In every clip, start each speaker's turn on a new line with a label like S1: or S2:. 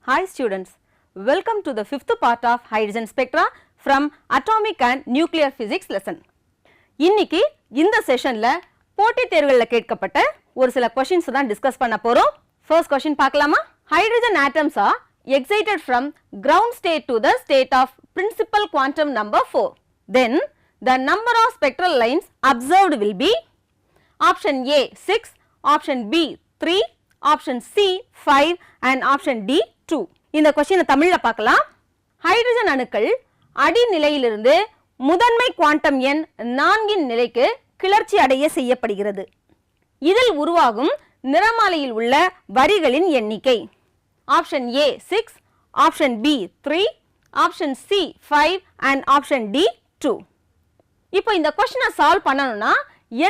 S1: Hi students, welcome to the fifth part of hydrogen spectra from atomic and nuclear physics lesson. இன்னைக்கு இந்த செஷன்ல போட்டி தேர்வுகள்ல கேட்கப்பட்ட ஒரு சில क्वेश्चंस தான் டிஸ்கஸ் பண்ண போறோம். First question பார்க்கலாமா? Hydrogen atoms are excited from ground state to the state of principal quantum number 4. Then the number of spectral lines observed will be option A 6, option B 3, option C 5 and option D 2. இந்த question தமிழ்ல பார்க்கலாம். Hydrogen அணுக்கள் அடிநிலையிலிருந்து முதன்மை quantum எண் 4 இன் நிலைக்கு கிளர்ச்சி அடைய செய்யப்படுகிறது. இதில் உருவாகும் நிறமாலையில் உள்ள வரிகளின் எண்ணிக்கை option A 6, option B 3, option C 5 and option D 2. இப்போ இந்த क्वेश्चனை சால்வ் பண்ணனும்னா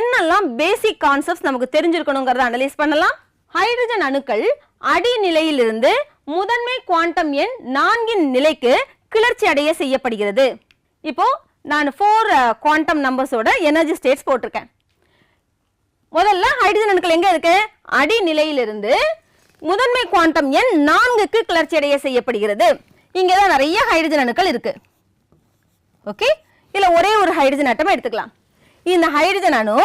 S1: என்னெல்லாம் பேசிக் கான்செப்ட்ஸ் நமக்கு தெரிஞ்சிருக்கணும்ங்கறத அனலைஸ் பண்ணலாம். ஹைட்ரஜன் அணுக்கள் அடிநிலையிலிருந்து முதன்மை குவாண்டம் எண் 4 இன் நிலைக்கு கிளர்ச்சி அடைய செய்யப்படுகிறது. இப்போ நான் 4 குவாண்டம் நம்பர்ஸோட எனர்ஜி ஸ்டேட்ஸ் போட்டிருக்கேன். முதல்ல ஹைட்ரஜன் அணுக்கள் எங்க இருக்கு? அடிநிலையிலிருந்து முதன்மை குவாண்டம் எண் 4க்கு கிளர்ச்சி அடைய செய்யப்படுகிறது. இங்க தான் நிறைய ஹைட்ரஜன் அணுக்கள் இருக்கு. ஓகே, இல்ல ஒரே ஒரு ஹைட்ரஜன் ஆட்டம் எடுத்துக்கலாம். இந்த ஹைட்ரஜன் அணு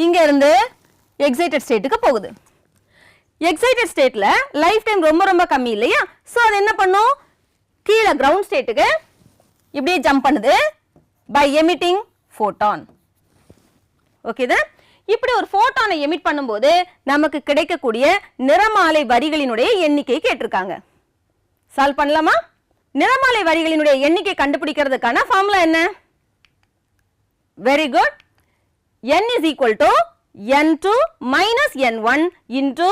S1: இங்க இருந்து எக்ஸைட்டட் ஸ்டேட்டுக்கு போகுது. எக்ஸைட்டட் ஸ்டேட்ல லைஃப் டைம் ரொம்ப கம்மி இல்லையா? சோ அது என்ன பண்ணும்? கீழ கிரவுண்ட் ஸ்டேட்டுக்கு இப்படியே ஜம்ப் பண்ணுது பை எமிட்டிங் ஃபோட்டான். ஓகேதா? இப்படி ஒரு ஃபோட்டானை எமிட் பண்ணும்போது நமக்கு கிடைக்கக்கூடிய நிறமாலை வரிகளினுடைய எண்ணிக்கை கேட்டிருக்காங்க. சால்வ் பண்ணலாமா? நிறமாலை வரிகளினுடைய எண்ணிக்கை கண்டுபிடிக்கிறதுக்கான ஃபார்முலா என்ன? Very good. n is equal to n2 minus n1 into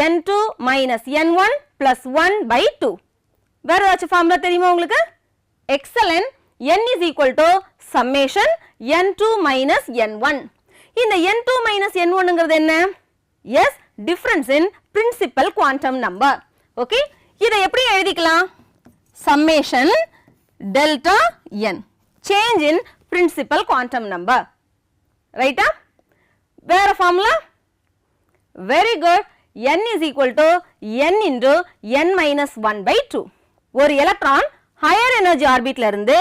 S1: n2 minus n1 plus 1 by 2. வேற ஏதாச்சும் ஃபார்முலா தெரியுமா உங்களுக்கு? Excellent. n is equal to summation n2 minus n1. இந்த n2 minus n1ங்கிறது என்ன? yes, difference in principal quantum number. Okay, இதை எப்படி எழுதிக்கலாம்? summation delta n, change in principal quantum number. ரைட்டா? வேற formula? Very good. n is equal to n into n minus 1 by 2. ஒரு electron higher energy ஆர்பிட்ல இருந்து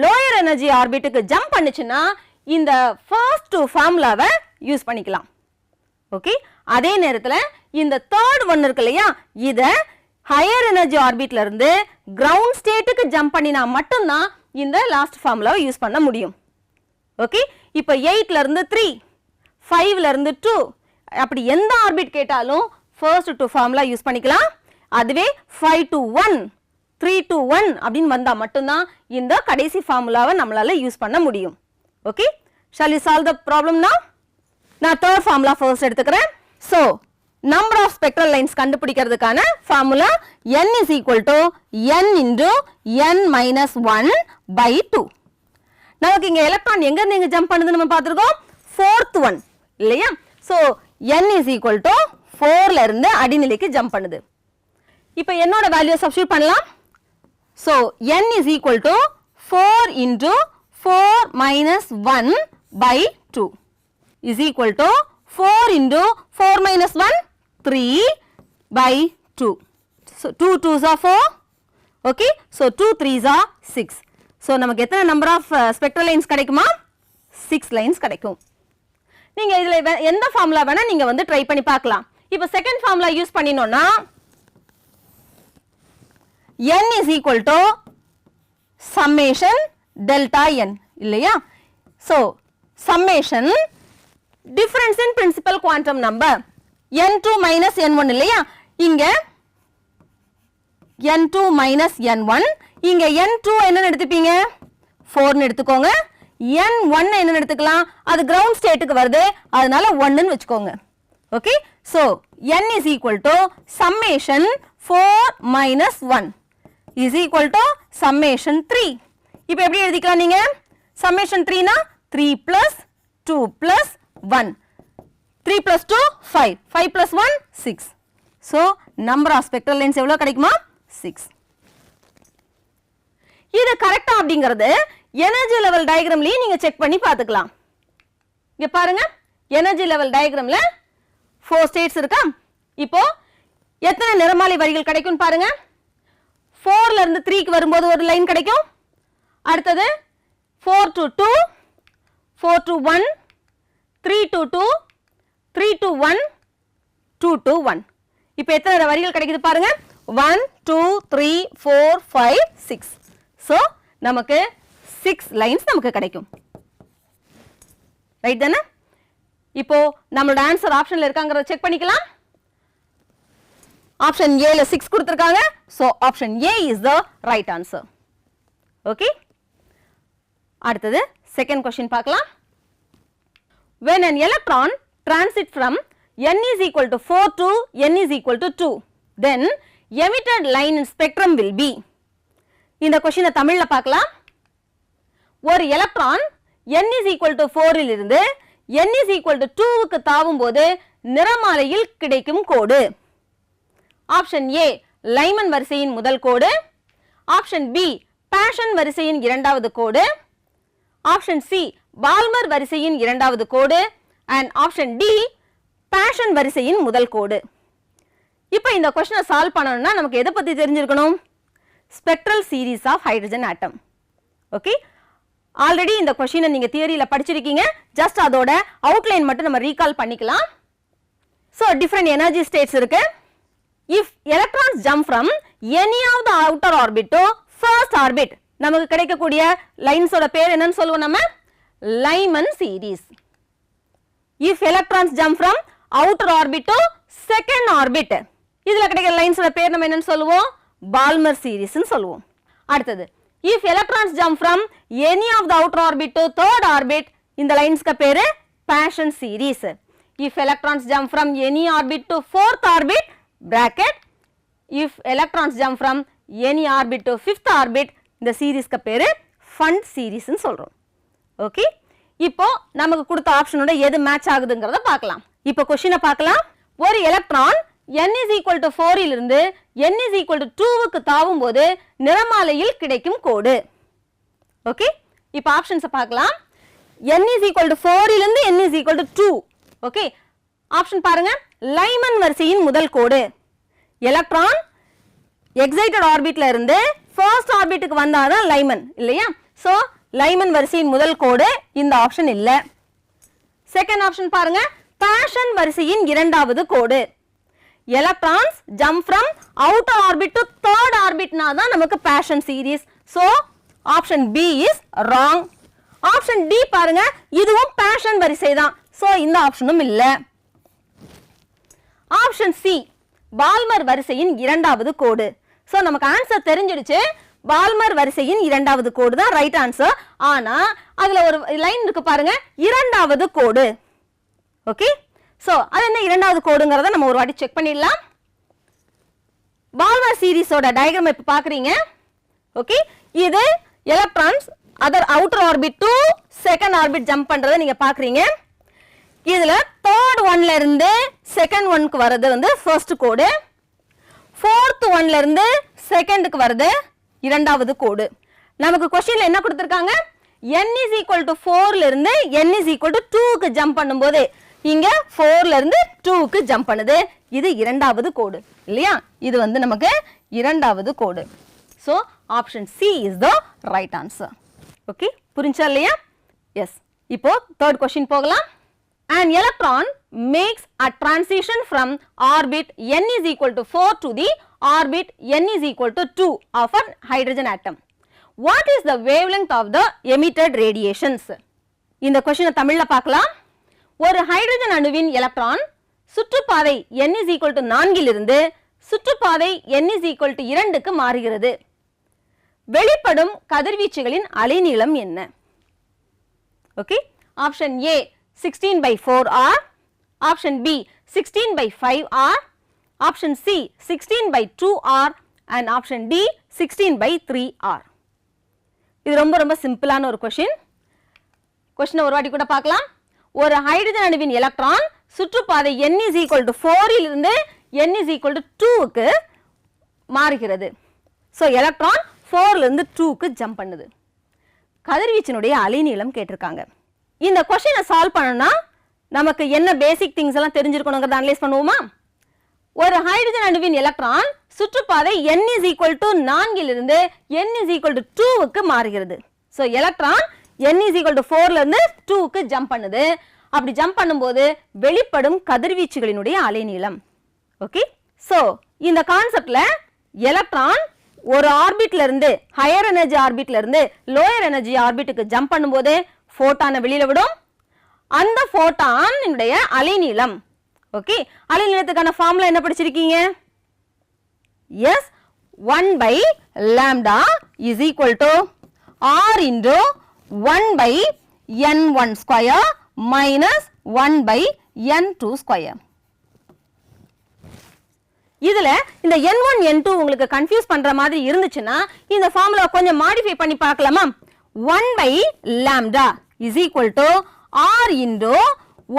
S1: lower energy ஆர்பிட்டுக்கு jump பண்ணுச்சுன்னா இந்த ஃபர்ஸ்ட் டூ ஃபார்முலாவை யூஸ் பண்ணிக்கலாம். ஓகே, அதே நேரத்தில் இந்த தேர்ட் ஒன் இருக்கு இல்லையா, இத ஹையர் எனர்ஜி ஆர்பிட்ல இருந்து கிரவுண்ட் ஸ்டேட்டுக்கு ஜம்ப் பண்ணினா மட்டும்தான் இந்த லாஸ்ட் ஃபார்முலாவை யூஸ் பண்ண முடியும். ஓகே, இப்போ 8ல இருந்து 3, 5ல இருந்து 2, அப்படி எந்த ஆர்பிட் கேட்டாலும் ஃபர்ஸ்ட் டூ ஃபார்முலா யூஸ் பண்ணிக்கலாம். அதுவே 5 to 1, 3 to 1 அப்படின்னு வந்தா மட்டும்தான் இந்த கடைசி ஃபார்முலாவை நம்மளால யூஸ் பண்ண முடியும். Okay, shall we solve the problem now? நான் தேர்ட் ஃபார்முலா ஃபர்ஸ்ட் எடுத்துக்கிறேன். So number of spectral lines கண்டுபிடிக்கிறதுக்கான formula n is equal to n into n minus 1 by 2. நமக்கு இங்க எலக்ட்ரான் எங்க இருந்து எங்க ஜம்ப் பண்ணுது நம்ம பார்த்திருக்கோம்? ஃபோர்த் ஒன் இல்லையா? So n is equal to 4ல இருந்து அடிநிலைக்கு ஜம்ப் பண்ணுது. இப்போ என்னோட வேல்யூ சப்ஸ்டிட்யூட் பண்ணலாம். So n is equal to 4 into 4 minus 1 by 2 is equal to 4 into 4 minus 1 3 by 2. So 2 2s are 4. Okay, so 2 3s are 6. So நமக்கு எத்தனை number of spectral lines கிடைக்குமா? 6 lines கிடைக்கும். நீங்க இதுல எந்த ஃபார்முலா வேணா நீங்க வந்து ட்ரை பண்ணி பார்க்கலாம். இப்போ செகண்ட் ஃபார்முலா யூஸ் பண்ணினோம்னா n is equal to summation delta n இல்லையா? so summation difference in principal quantum number n2 minus n1 இல்லையா? இங்க n2 minus n1, இங்க n2 என்னன்னு எடுத்துப்பீங்க? 4 ன்னு எடுத்துக்கோங்க. n1 என்னன்னு எடுத்துக்கலாம்? அது கிரவுண்ட் ஸ்டேட்டுக்கு வருது, அதனால 1 ன்னு வெச்சுக்கோங்க. Okay, so n is equal to summation 4 minus 1 is equal to summation 3. இப்போ எப்படி எழுதிக்கலாம் நீங்க? summation 3 னா 3 plus 2 plus 1, 3 plus 2 5, 5 plus 1 6. so number of spectral lines எவ்வளவு கிடைக்குமா? 6. இது கரெக்ட்டா அப்படிங்கிறது எனர்ஜி லெவல் டயகிராம்லயே நீங்க செக் பண்ணி பார்த்துக்கலாம். இங்க பாருங்க, எனர்ஜி லெவல் டயகிராம்ல 4 ஸ்டேட்ஸ் இருக்கா? இப்போ எத்தனை நிறமாலை வரிகள் கிடைக்கும் பாருங்க. 4ல இருந்து 3க்கு வரும்போது ஒரு லைன் கிடைக்கும். அடுத்தது 4 to 2, 4 to 1, 3 to 2, 3 to 1, 2 to 1. இப்போ எத்தனை வரிகள் கிடைக்குது பாருங்க. 1 2 3 4 5 6. ஸோ நமக்கு 6 லைன்ஸ் நமக்கு கிடைக்கும். ரைட் தானே? இப்போ நம்மளோட ஆன்சர் ஆப்ஷன்ல இருக்காங்கறத செக் பண்ணிக்கலாம். ஆப்ஷன் ஏல 6 கொடுத்திருக்காங்க. So option A is the right answer. Okay, அடுத்தது செகண்ட் கொஸ்டின் பார்க்கலாம். when an electron transit from n is equal to 4 to n is equal to 2, then emitted line in spectrum will be. இந்த கொஸ்டினை தமிழ்ல பார்க்கலாம். ஒரு electron n is equal to 4 இல் இருந்து n is equal to 2க்கு தாவும் போது நிறமாலையில் கிடைக்கும் கோடு. ஆப்ஷன் ஏ லைமன் வரிசையின் முதல் கோடு, ஆப்ஷன் பி பாஷன் வரிசையின் இரண்டாவது கோடு, ஆப்ஷன் சி பால்மர் வரிசையின் இரண்டாவது கோடு, அண்ட் ஆப்ஷன் டி பாஷன் வரிசையின் முதல் கோடு. இப்போ இந்த கொஸ்டினை சால்வ் பண்ணணும்னா நமக்கு எதை பத்தி தெரிஞ்சிருக்கணும்? Spectral series of hydrogen atom. Okay, already இந்த கொஸ்டினை நீங்க தியரியில படிச்சிருக்கீங்க. ஜஸ்ட் அதோட அவுட்லைன் மட்டும் நம்ம ரீகால் பண்ணிக்கலாம். ஸோ டிஃப்ரெண்ட் எனர்ஜி ஸ்டேட்ஸ் இருக்கு. If electrons jump from any of the outer orbit to first orbit, நமக்கு கிடைக்கக்கூடிய லைன்ஸோட பேர் என்னன்னு சொல்லுவோம் நம்ம? Lyman series. If electrons jump from outer orbit to second orbit, இதுல கிடைக்கிற லைன்ஸோட பேர் நம்ம என்னன்னு சொல்லுவோம்? பால்மர் சீரீஸ்னு சொல்லுவோம். அடுத்தது if electrons jump from any of the outer orbit to third orbit, இந்த லைன்ஸ்க்கு பேரு பாஷன் series. if electrons jump from any orbit to fourth orbit bracket, if electrons jump from any orbit to fifth orbit, இந்த சீரீஸ்க்கு பேரு fund சீரீஸ்னு சொல்றோம். Okay, இப்போ நமக்கு கொடுத்த ஆப்ஷனோட எது match ஆகுதுங்கறத பார்க்கலாம். இப்போ क्वेश्चन பார்க்கலாம். ஒரு electron n is equal to 4 இலிருந்து n is equal to 2க்கு தாவும் போது நிறமாலையில் கிடைக்கும் கோடு. ஓகே, இப்போ ஆப்ஷன்ஸ் பார்க்கலாம். n is equal to 4 இலிருந்து n is equal to 2. Okay, option பாருங்க. லைமன் வரிசையின் முதல் கோடு. எலக்ட்ரான் எக்ஸைட்டட் ஆர்பிட்ல இருந்து ஃபர்ஸ்ட் ஆர்பிட்டுக்கு வந்தாதான் லைமன் இல்லையா? சோ லைமன் வரிசையின் முதல் கோடு இந்த ஆப்ஷன் இல்ல. செகண்ட் ஆப்ஷன் பாருங்க. பாஷன் வரிசையின் இரண்டாவது கோடு. electrons jump from outer orbit to third orbit na தான் நமக்கு பாஷன் series. so option B is wrong. option D பாருங்க, இதுவும் பாஷன் வரிசை தான். so இந்த ஆப்ஷனும் இல்ல. option C பால்மர் வரிசையின் இரண்டாவது கோடு. so நமக்கு ஆன்சர் தெரிஞ்சிடுச்சு. பால்மர் வரிசையின் இரண்டாவது கோடு தான் ரைட் ஆன்சர். ஆனா அதுல ஒரு லைன் இருக்கு பாருங்க, இரண்டாவது கோடு. ஓகே, சோ அது என்ன இரண்டாவது கோடுங்கறத நம்ம ஒரு வாட்டி செக் பண்ணிடலாம். பால்மர் சீரிஸோட டயகிராம் இப்ப பாக்குறீங்க. ஓகே, இது electrons other outer orbit to second orbit jump பண்றதை நீங்க பாக்குறீங்க. இதுல தேர்ட் ஒன்ல இருந்து செகண்ட் ஒன்க்கு வரது வந்து ஃபர்ஸ்ட் கோடு, ஃபோர்த் ஒன்ல இருந்து செகண்டுக்கு வரது இரண்டாவது கோடு. நமக்கு क्वेश्चनல என்ன கொடுத்திருக்காங்க? n is equal to 4 ல இருந்து n is equal to 2 க்கு ஜம்ப் பண்ணும்போது இங்க 4 ல இருந்து 2 க்கு ஜம்ப் பண்ணுது. இது இரண்டாவது கோடு இல்லையா? இது வந்து நமக்கு இரண்டாவது கோடு. So option C is the right answer. Okay, புரிஞ்சா இல்லையா? எஸ். இப்போ தேர்ட் क्वेश्चन போகலாம். An electron makes a transition from orbit n is equal to 4 to the orbit n is equal to 2 of a hydrogen atom. What is the wavelength of the emitted radiations? இந்த question தமிழ்ல பார்க்கலாம். ஒரு hydrogen அணுவின் electron சுற்றுப்பாதை n is equal to 4 இலிருந்து சுற்றுப்பாதை n is equal to 2 க்கு மாறுகிறது. வெளிப்படும் கதிர்வீச்சுகளின் அலைநீளம் என்ன? Okay, option A 16/4r, option B 16/5r, option C 16/2r and option D 16/3r. இது ரொம்ப ரொம்ப சிம்பிளான ஒரு क्वेश्चन. क्वेश्चन ஒரு வாட்டி கூட பார்க்கலாம். ஒரு ஹைட்ரஜன் அணுவின் எலக்ட்ரான் சுற்றுப்பாதை n is equal to 4 இலிருந்து n is equal to 2 க்கு மாறுகிறது. சோ எலக்ட்ரான் 4 ல இருந்து 2 க்கு ஜம்ப் பண்ணுது. கதிர்வீச்சினுடைய அலைநீளம் கேட்டிருக்காங்க. இந்த क्वेश्चனை சால்வ் பண்ணனும்னா நமக்கு என்ன பேசிக் திங்ஸ் எல்லாம் தெரிஞ்சிருக்கணும்ங்கறத அனலைஸ் பண்ணுவோமா? ஒரு ஹைட்ரஜன் அணுவின் எலக்ட்ரான் சுற்றுப்பாதை n is equal to 4 இலிருந்து n is equal to 2 க்கு மாறுகிறது. So electron n is equal to 4 இருந்து 2 க்கு ஜம்ப் பண்ணுது. அப்படி ஜம்ப் பண்ணும்போது வெளிப்படும் கதிர்வீச்சுகளினுடைய அலைநீளம். ஓகே, ஸோ இந்த கான்செப்ட்ல எலக்ட்ரான் ஒரு ஆர்பிட்ல இருந்து ஹையர் எனர்ஜி ஆர்பிட்ல இருந்து லோயர் எனர்ஜி ஆர்பிட்டுக்கு ஜம்ப் பண்ணும்போது போட்டானை வெளியில விடும். அந்த போட்டானுடைய அலைநீளம். ஓகே, அலைநீளத்துக்கான ஃபார்முலா என்ன படிச்சிருக்கீங்க? Yes, 1/λ is equal to r into 1/n1 square minus 1/n2 square. இதுல இந்த n1 n2 உங்களுக்கு கன்ஃபியூஸ் பண்ற மாதிரி இருந்துச்சுன்னா இந்த ஃபார்முலா கொஞ்சம் மாடிஃபை பண்ணி பார்க்கலாமா? 1/λ is equal to r into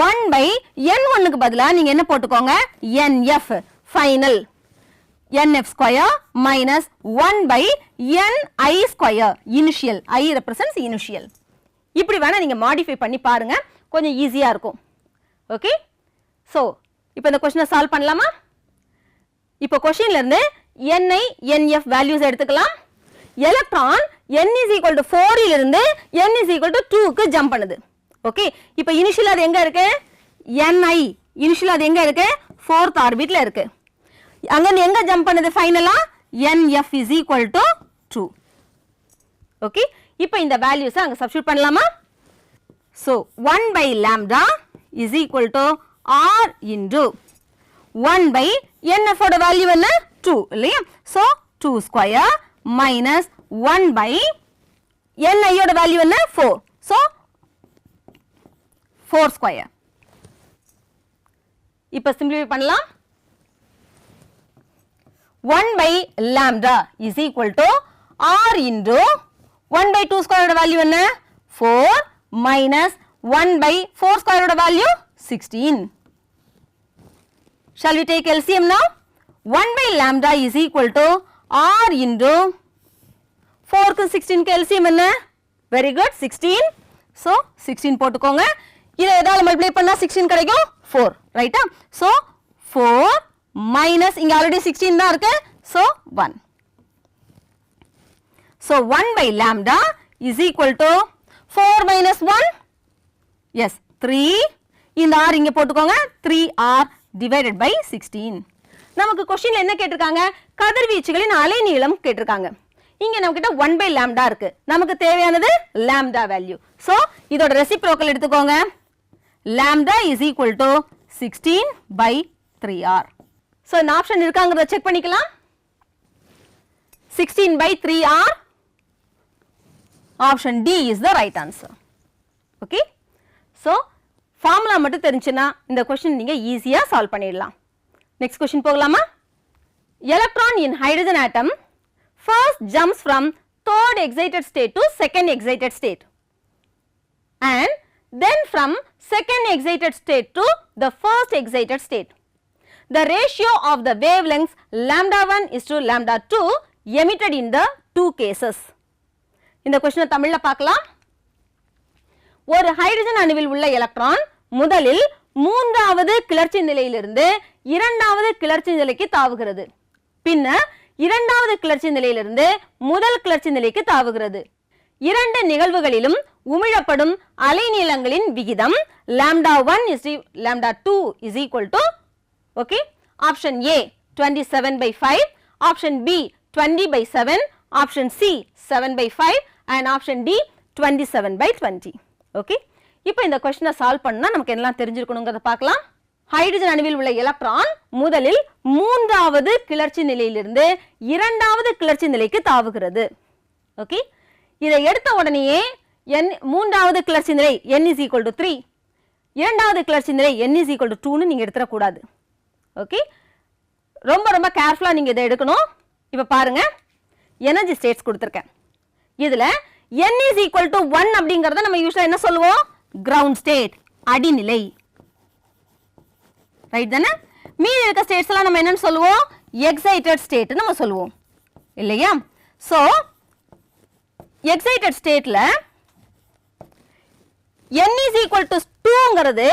S1: 1/n1 க்கு பதிலா நீங்க என்ன போட்டுக்கோங்க? nf final nf square minus 1/ni square initial. i represents initial. இப்படி வேணா நீங்க மாடிஃபை பண்ணி பாருங்க, கொஞ்சம் ஈஸியா இருக்கும். ஓகே, சோ இப்போ இந்த क्वेश्चन சால்வ் பண்ணலாமா? இப்போ क्वेश्चनல இருந்து ni nf வேல்யூஸ் எடுத்துக்கலாம். Electron n is equal to 4 இலிருந்து n is equal to 2 க்கு ஜம்ப் பண்ணுது. ஓகே, இப்போ இனிஷியல் அது எங்க இருக்கு? ni இனிஷியல் அது எங்க இருக்கு? 4th ஆர்பிட்ல இருக்கு. அங்க இருந்து எங்க ஜம்ப் பண்ணுது ஃபைனலா? nf is equal to 2. Okay, இப்போ இந்த வேல்யூஸ் அங்க சப்ஸ்டிட்யூட் பண்ணலாமா? So 1/λ is equal to r into 1/nf ஓட வேல்யூ என்ன? 2 இல்லையா? சோ 2 ஸ்கொயர் minus 1/ni ஓட வேல்யூ என்ன? 4. So 4 square. இப்போ சிம்பிளிஃபை பண்ணலாம். 1/λ is equal to r into 1/2 square ஓட வேல்யூ என்ன? 4 minus 1/4 ஸ்கொயர் ஓட value 16. Shall we take LCM now? 1/λ is equal to r into 4 க்கு 16 க்கு LCM என்ன? Very good, 16. So 16 போட்டுக்கோங்க. இதை எதால மல்டிப்ளை பண்ணா 16 கிடைக்கும்? 4, ரைட்டா? So 4 minus இங்க ஆல்ரெடி 16 தான் இருக்கு. So 1. So 1/λ is equal to 4 minus 1. Yes, 3. இந்த r இங்க போட்டுக்கோங்க. 3r divided by 16. நமக்கு क्वेश्चनல என்ன கேட்டிருக்காங்க? கதிர்வீச்சுகளின் அலைநீளம் கேட்டிருக்காங்க. இங்க நம்மகிட்ட 1/λ இருக்கு. நமக்கு தேவையானது λ வேல்யூ. சோ இதோட ரெசிப்ரோக்கல் எடுத்துக்கோங்க. λ is equal to 16/3r. So இந்த ஆப்ஷன் இருக்காங்கறத செக் பண்ணிக்கலாம். 16/3r. Option D is the right answer. Okay, so formula மட்டும் தெரிஞ்சுனா இந்த क्वेश्चन நீங்க ஈஸியா சால்வ் பண்ணிடலாம். நெக்ஸ்ட் क्वेश्चन போகலாமா? Electron in hydrogen atom first jumps from third excited state to second excited state and then from second excited state to the first excited state. The ratio of the wavelengths λ1 is to λ2 emitted in the two cases. இந்த question தமிழ்ல பார்க்கலாம். ஒரு hydrogen அணுவில் உள்ள electron முதலில் மூன்றாவது கிளர்ச்சி நிலையிலிருந்து இரண்டாவது கிளர்ச்சி நிலைக்கு தாவுகிறது. பின்னர் இரண்டாவது கிளர்ச்சி நிலையிலிருந்து முதல் கிளர்ச்சி நிலைக்கு தாவுகிறது. இரண்டு நிகழ்வுகளிலும் உமிழப்படும் அலைநீளங்களின் விகிதம் λ1 is λ2 is equal to okay, option A 27/5, option B 20/7, option C 7/5 and option D 27/20. Okay, இப்போ இந்த क्वेश्चन சால்வ் பண்ணா நமக்கு என்னலாம் தெரிஞ்சிருக்கணும்ங்கறத பார்க்கலாம். ஹைட்ரஜன் அணுவில் உள்ள எலக்ட்ரான் முதலில் மூன்றாவது கிளர்ச்சி நிலையிலிருந்து இரண்டாவது கிளர்ச்சி நிலைக்கு தாவுகிறது. ஓகே, இதை எடுத்த உடனேயே மூன்றாவது கிளர்ச்சி நிலை n is equal to 3, இரண்டாவது கிளர்ச்சி நிலை n is equal to 2 னு நீங்க எடுத்துற கூடாது. ஓகே, ரொம்ப ரொம்ப கேர்ஃபுல்லா நீங்க இதை எடுக்கணும். இப்போ பாருங்க, எனர்ஜி ஸ்டேட்ஸ் கொடுத்திருக்கேன். இதுல n is equal to 1 அப்படிங்கறத நம்ம யூசுவலா என்ன சொல்லுவோம்? Ground state, அடிநிலை. ரைட் தானே? மீதி இருக்க ஸ்டேட்ஸ் எல்லாம் நம்ம என்னன்னு சொல்லுவோம்? எக்ஸைட்டட் ஸ்டேட் நம்ம சொல்லுவோம் இல்லையா? சோ எக்ஸைட்டட் ஸ்டேட்ல n is equal to 2ங்கிறது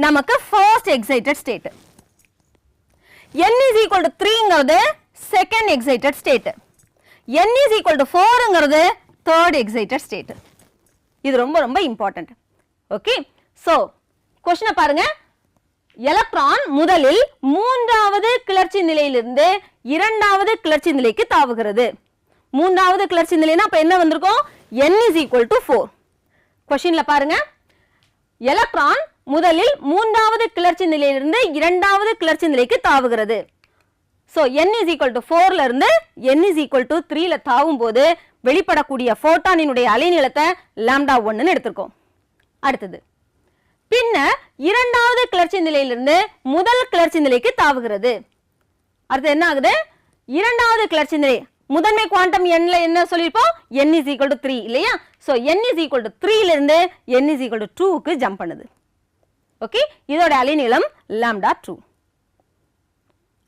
S1: நமக்கு first excited state. n is equal to 3ங்கிறது second excited state, n is equal to 4ங்கிறது third excited state. இது ரொம்ப ரொம்ப important. ஓகே, so question பாருங்க. எலக்ட்ரான் முதலில் மூன்றாவது கிளர்ச்சி நிலையிலிருந்து இரண்டாவது கிளர்ச்சி நிலைக்கு தாவுகிறது. மூன்றாவது கிளர்ச்சி நிலைனா அப்ப என்ன வந்திருக்கும்? n is equal to 4. क्वेश्चनல பாருங்க, எலக்ட்ரான் முதலில் மூன்றாவது கிளர்ச்சி நிலையிலிருந்து இரண்டாவது கிளர்ச்சி நிலைக்கு தாவுகிறது. So n is equal to 4ல இருந்து n is equal to 3ல தாவும் போது வெளிப்படக்கூடிய போட்டானினுடைய அலைநீளத்தை λ1 ன்னு எடுத்துக்கோம். அடுத்தது பின்னர் இரண்டாவது கிளர்ச்சி நிலையிலிருந்து முதல் கிளர்ச்சி நிலைக்கு தாவுகிறது. அடுத்து என்ன ஆகுது? இரண்டாவது கிளர்ச்சி நிலை முதன்மை குவாண்டம் எண்ல என்ன சொல்லிருப்போம்? n is equal to 3 இல்லையா? So n is equal to 3 ல இருந்து n is equal to 2 க்கு ஜம்ப் பண்ணுது. ஓகே, இதோட அலைநீளம் λ2.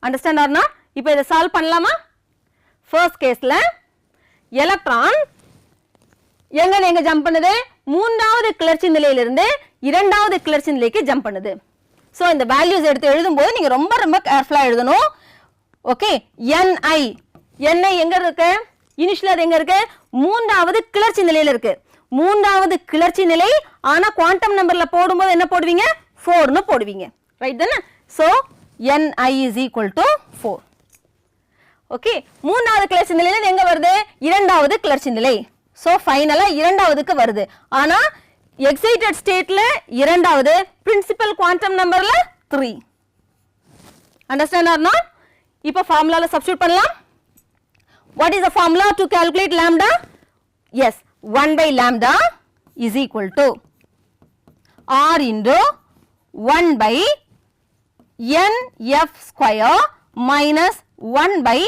S1: Understand or not? இப்போ இத சால்வ் பண்ணலாமா? ஃபர்ஸ்ட் கேஸ்ல எலக்ட்ரான் எங்க ஜம்ப் பண்ணுது? மூன்றாவது கிளர்ச்சி நிலையிலிருந்து இரண்டாவது கிளர்ச்சி நிலைக்கு ஜம்ப் பண்ணுது. சோ இந்த வேல்யூஸ் எடுத்து எழுதும்போது நீங்க ரொம்ப ரொம்ப கேர்ஃபுல்லா எழுதணும். ஓகே, ni எங்க இருக்கு? இனிஷியல் அது எங்க இருக்கு? மூன்றாவது கிளர்ச்சி நிலையில இருக்கு. மூன்றாவது கிளர்ச்சி நிலை, ஆனா குவாண்டம் நம்பர்ல போடும்போது என்ன போடுவீங்க? 4 ன்னு போடுவீங்க. ரைட் தானே? So ni is equal to 4. Okay, மூன்றாவது கிளர்ச்சி நிலையில எங்க வருது? இரண்டாவது கிளர்ச்சி நிலை. சோ ஃபைனலா இரண்டாவதுக்கு வருது. ஆனா எக்ஸைட்டட் ஸ்டேட்ல இரண்டாவது, பிரின்சிபல் குவாண்டம் நம்பர்ல 3. Understand or not? இப்போ ஃபார்முலால சப்ஸ்டிட்யூட் பண்ணலாம். What is the formula to calculate lambda? Yes, 1 by lambda is equal to r into 1 by nf square minus 1 by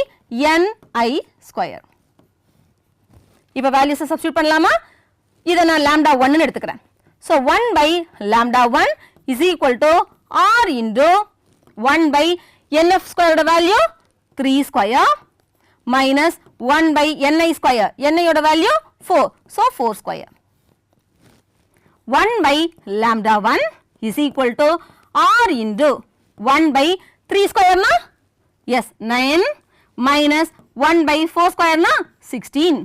S1: ni square. இப்போ வேல்யூஸ் சப்ஸ்டிட்யூட் பண்ணலாமா? இத நான் lambda 1 ன்னு எடுத்துக்கிறேன். So 1 by lambda 1 is equal to r into 1 by nf square ஓட value 3 square minus 1 by ni square. ni ஓட value 4. So 4 square. 1 by lambda 1 is equal to r into 1 by 3 square na? Yes, 9 minus 1 by 4 square na? 16.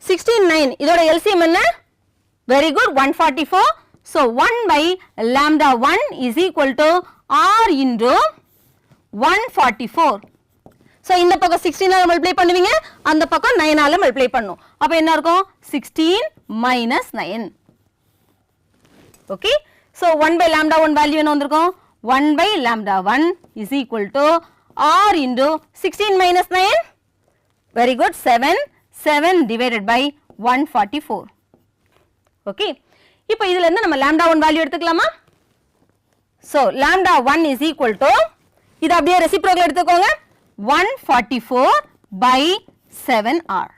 S1: 16, 9. இதோட LCM என்ன? Very good, 144. So 1 by lambda 1 is equal to r into 144. So இந்த பக்கம் 16 ஆல multiply பண்ணுவீங்க, அந்த பக்கம் 9 ஆல multiply பண்ணனும். அப்ப என்ன இருக்கும்? 16 minus 9. Okay, so 1 by lambda 1 value என்ன வந்திருக்கும்? 1 by lambda 1 is equal to r into 16 minus 9. Very good, 7. 7 divided by 144. Okay, இப்போ இதுல இருந்து நம்ம lambda 1 வேல்யூ எடுத்துக்கலாமா? So lambda 1 is equal to, இது அப்படியே ரெசிப்ரோக்கல் எடுத்துக்கோங்க, 144 by 7r.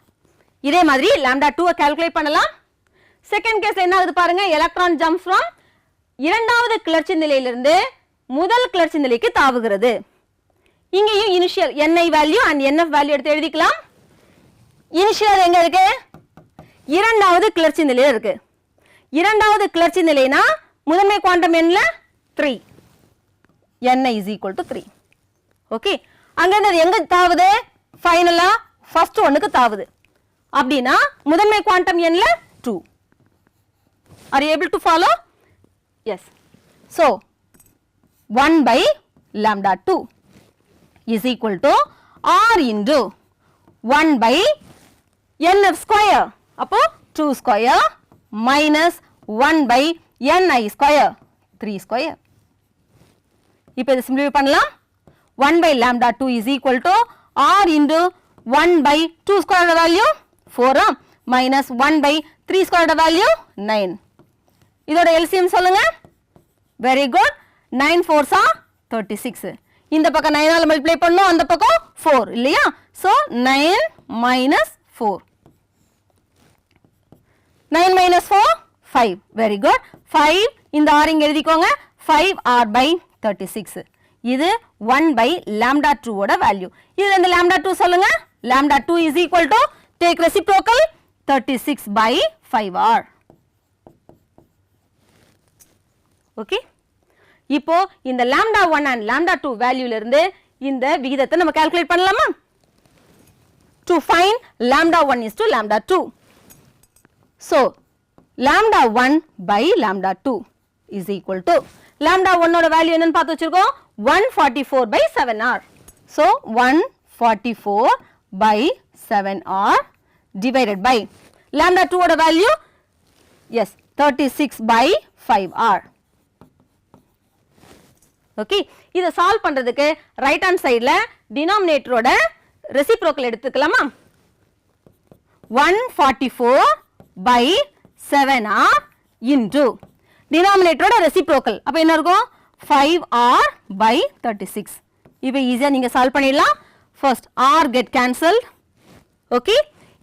S1: இதே மாதிரி lambda 2 கால்குலேட் பண்ணலாம். செகண்ட் கேஸ்ல என்ன ஆகுது பாருங்க, எலக்ட்ரான் ஜம்ப் ஃப்ரம் இரண்டாவது கிளர்ச்சி நிலையிலிருந்து முதல் கிளர்ச்சி நிலைக்கு தாவுகிறது. இங்கேயும் initial ni value and nf value எடுத்து எழுதிக்கலாம். இனிஷியல் எங்க இருக்கு? இரண்டாவது கிளர்ச்சி நிலையில இருக்கு. இரண்டாவது கிளர்ச்சி நிலைனா முதன்மை குவாண்டம் எண்ல 3, ni is equal to 3. Okay, அங்க இருந்து எங்க தாவுது? ஃபைனலா ஃபர்ஸ்ட் ஒன்னுக்கு தாவுது. அப்படினா முதன்மை குவாண்டம் எண்ல 2. Are you able to follow? Yes. So 1 by lambda 2 is equal to r into 1 by nf square. அப்போ 2 square minus 1 by ni square, 3 square. இப்போ இதை சிம்பிளிஃபை பண்ணலாம். 1 by lambda 2 is equal to r into 1 by 2 square value 4 minus 1 by 3 square value 9. இதோட LCM சொல்லுங்க. Very good. 9 4s are 36. இந்த பக்கம் 9 ஆல multiply பண்ணனும், அந்த பக்கம் 4 இல்லையா? So 9 minus 4. 9 minus 4 5. Very good. 5 இந்த r இங்க எழுதிக்கோங்க. 5r by 36. இது 1 by lambda 2 ஓட வேல்யூ. இதுல இந்த lambda 2 சொல்லுங்க. Lambda 2 is equal to, take reciprocal, 36 by 5r. Okay, இப்போ இந்த lambda 1 and lambda 2 வேல்யூல இருந்து இந்த விகிதத்தை நம்ம கால்குலேட் பண்ணலாமா? To find lambda 1 is to lambda 2. So, lambda 1 by lambda 2 is equal to lambda 1 ஓட வேல்யூ என்னன்னு பார்த்து வச்சிருக்கோம் 144 by 7r. So, 144 by 7r divided by lambda 2 ஓட value yes 36 by 5r. Okay, இத சால்வ் பண்றதுக்கு ரைட் ஹேண்ட் சைடுல டினாமினேட்டரோட reciprocal எடுத்துக்கலாமா? 144 by 7r into டினாமினேட்டரோட reciprocal அப்ப என்ன இருக்கும் 5r by 36. இப்போ ஈஸியா நீங்க சால்வ் பண்ணிடலாம். First r get cancelled. Okay,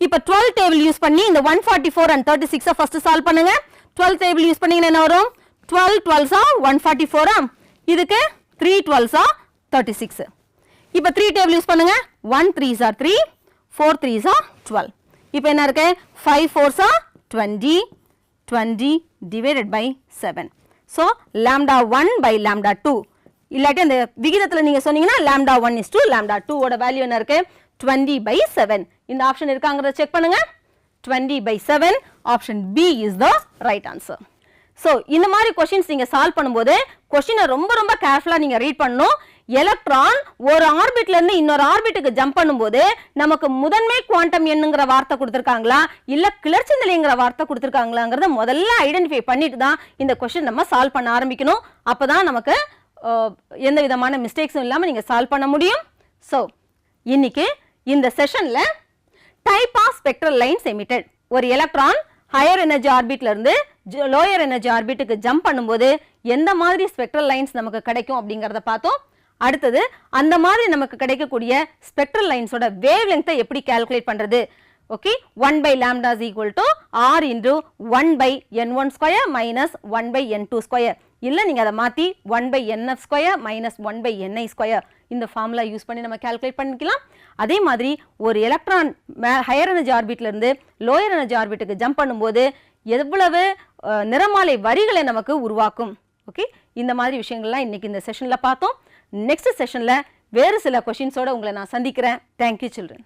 S1: இப்போ 12 டேபிள் யூஸ் பண்ணி இந்த 144 and 36 ஃபர்ஸ்ட் சால்வ் பண்ணுங்க. 12 டேபிள் யூஸ் பண்ணீங்கன்னா என்ன வரும் 12 12s are 144 இதுக்கு 3 12s are 36. இப்போ 3 டேபிள் யூஸ் பண்ணுங்க 1 3s are 3 4 3s are 12. இப்போ என்ன இருக்கு 5 4s are 20 20 divided by 7. So lambda 1 by lambda 2 இல்லாட்டி அந்த விகிதத்துல நீங்க சொன்னீங்கன்னா lambda 1 is to lambda 2 ஓட வேல்யூ என்ன இருக்கு 20 by 7. இந்த ஆப்ஷன் இருக்காங்கறத செக் பண்ணுங்க. 20 by 7 option B is the right answer. So இந்த மாதிரி क्वेश्चंस நீங்க சால்வ் பண்ணும்போது क्वेश्चனை ரொம்ப கேர்ஃபுல்லா நீங்க ரீட் பண்ணனும். எலக்ட்ரான் ஒரு ஆர்பிட்ல இருந்து இன்னொரு ஆர்பிட்டுக்கு ஜம்ப் பண்ணும்போது நமக்கு முதன்மை குவாண்டம் எண்ணுங்கற வார்த்தை கொடுத்திருக்காங்களா இல்ல கிளர்ச்சி நிலைங்கற வார்த்தை கொடுத்திருக்காங்களாங்கறத முதல்ல ஐடென்டிஃபை பண்ணிட்டு தான் இந்த क्वेश्चन நம்ம சால்வ் பண்ண ஆரம்பிக்கணும். அப்பதான் நமக்கு எந்த விதமான மிஸ்டேக்ஸும் இல்லாம நீங்க சால்வ் பண்ண முடியும். சோ இன்னைக்கு இந்த செஷன்ல type of spectral lines emitted ஒரு எலக்ட்ரான் ஹையர் எனர்ஜி ஆர்பிட்ல இருந்து லோயர் எனர்ஜி ஆர்பிட்டுக்கு ஜம்ப் பண்ணும்போது எந்த மாதிரி ஸ்பெக்ட்ரல் லைன்ஸ் நமக்கு கிடைக்கும் அப்படிங்கறத பார்த்தோம். அடுத்தது அந்த மாதிரி நமக்கு கிடைக்கக்கூடிய ஸ்பெக்ட்ரல் லைன்ஸோட வேவ் லெங்த்தை எப்படி கால்குலேட் பண்றது? Okay, 1 by lambda is equal to r into 1 by n1 square minus 1 by n2 square. இல்ல நீங்க அதை மாத்தி 1 by nf square minus 1 by ni square இந்த ஃபார்முலா யூஸ் பண்ணி நம்ம கால்குலேட் பண்ணிக்கலாம். அதே மாதிரி ஒரு எலக்ட்ரான் ஹையர் எனர்ஜி ஆர்பிட்ல இருந்து லோயர் எனர்ஜி ஆர்பிட்டுக்கு ஜம்ப் பண்ணும்போது எவ்வளவு நிறமாலை வரிகளை நமக்கு உருவாக்கும். ஓகே, இந்த மாதிரி விஷயங்கள்லாம் இன்னைக்கு இந்த செஷன்ல பார்த்தோம். நெக்ஸ்ட் செஷன்ல வேறு சில क्वेश्चंसோட உங்களை நான் சந்திக்கிறேன். Thank you children.